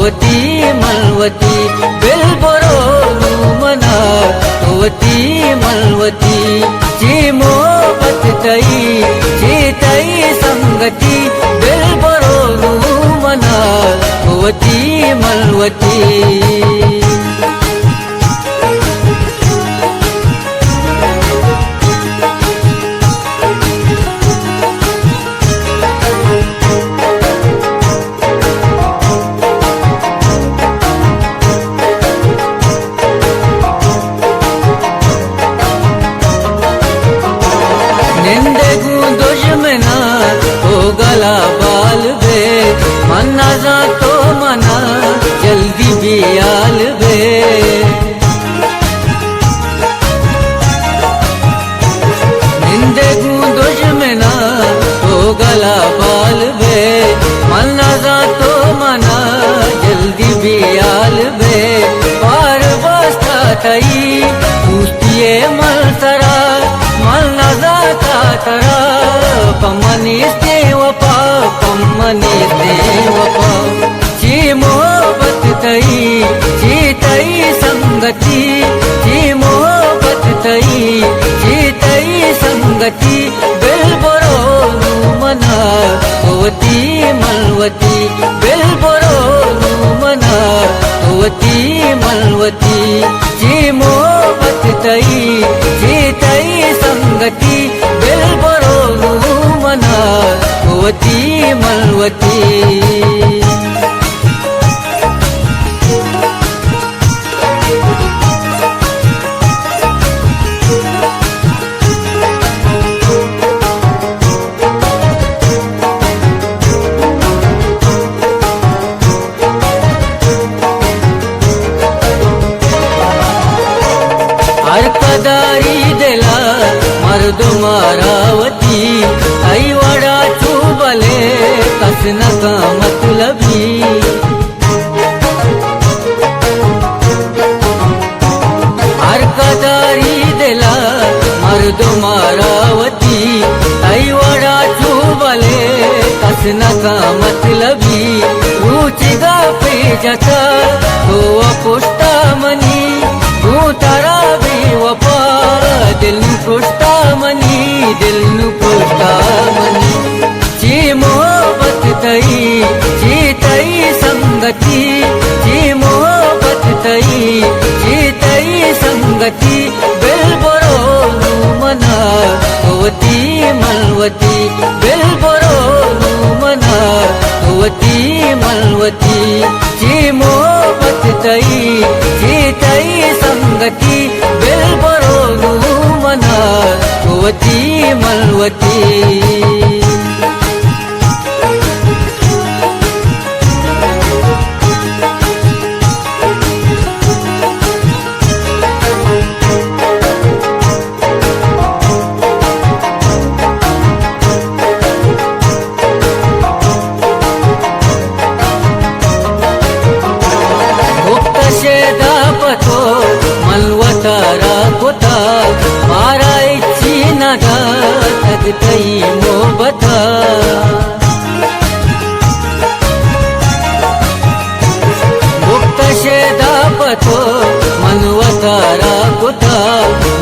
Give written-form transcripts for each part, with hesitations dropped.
होती मलवती बिलबरोनु मना होती मलवती जी मोहब्बत तई जी तई संगती बिलबरोनु मना होती मलवती निंदेगू दुश्मना हो गला बाल बे मना जा तो मना जल्दी भी आल बे निंदेगू दुश्मना हो गला बाल बे मना जा तो मना जल्दी भी आल बे पार बस्ता तई पूछतिए मल सरा मल न जाता तरा पमनी सेवपा पमनी सेवपा जी मोहब्बत तई संगति जी मोहब्बत तई संगति बिलबरोनु मना होती मलवती बिलबरोनु मना होती मलवती जी मोहब्बत तई संगति बिलबरोनु मना होती मलवती हरकदारी दिला मर्द मारावती आई वड़ा चुबले कसना का मतलबी हरकदारी दिला मर्द मारावती आई वड़ा चुबले कसना का मतलबी रुचिगा पे जता हो पुष्टा मनी तारा बेवफा दिल पुष्टा मनी जी मोहब्बत तई संगति जी मोहब्बत तई संगति बिलबरोनु मना होती मलवती बिलबरोनु मना होती मलवती जी मोहब्बत तई संगति बिलबरोनु मना होती मलवती मलवतारा कोता मारा इच्छी नगा तगतई मोहब्बता मुक्त शेदा पतो मलवतारा कोता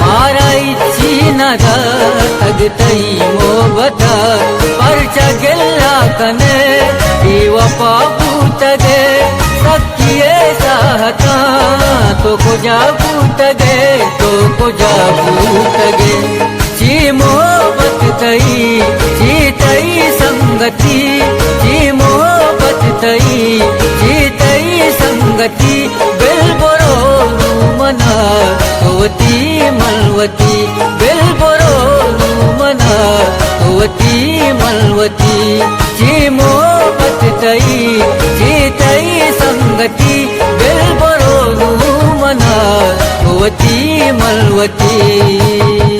मारा इच्छी नगा तगतई मोहब्बता परचा गिल्ला कने दीवपा बूतगे सकिए साहता तो को जाबू तगे जी मोहब्बत तई संगति जी मोहब्बत तई संगति बिलबरोनु मना होती मलवती बिलबरोनु मना होती मलवती जी मोहब्बत तई संगति बिलबरोनु मना होती मलवती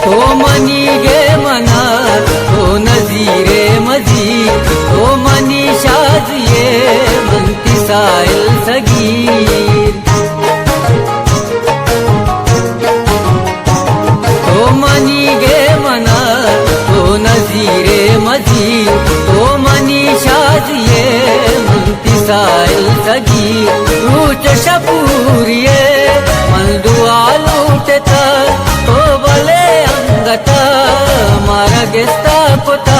तो मनी गे मना तो गेस्ता पुता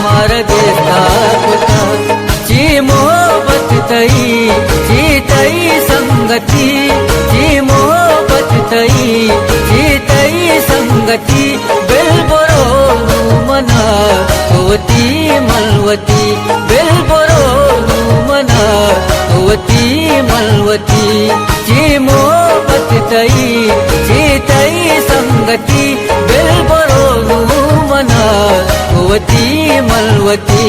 मारा गेस्ता पुता जी मोहब्बत तई संगती जी मोहब्बत तई संगती बेलबरो मना होती मलवती बेलबरो मना होती मलवती जी मोहब्बत तई संगती बेलबरो मना होती मलवती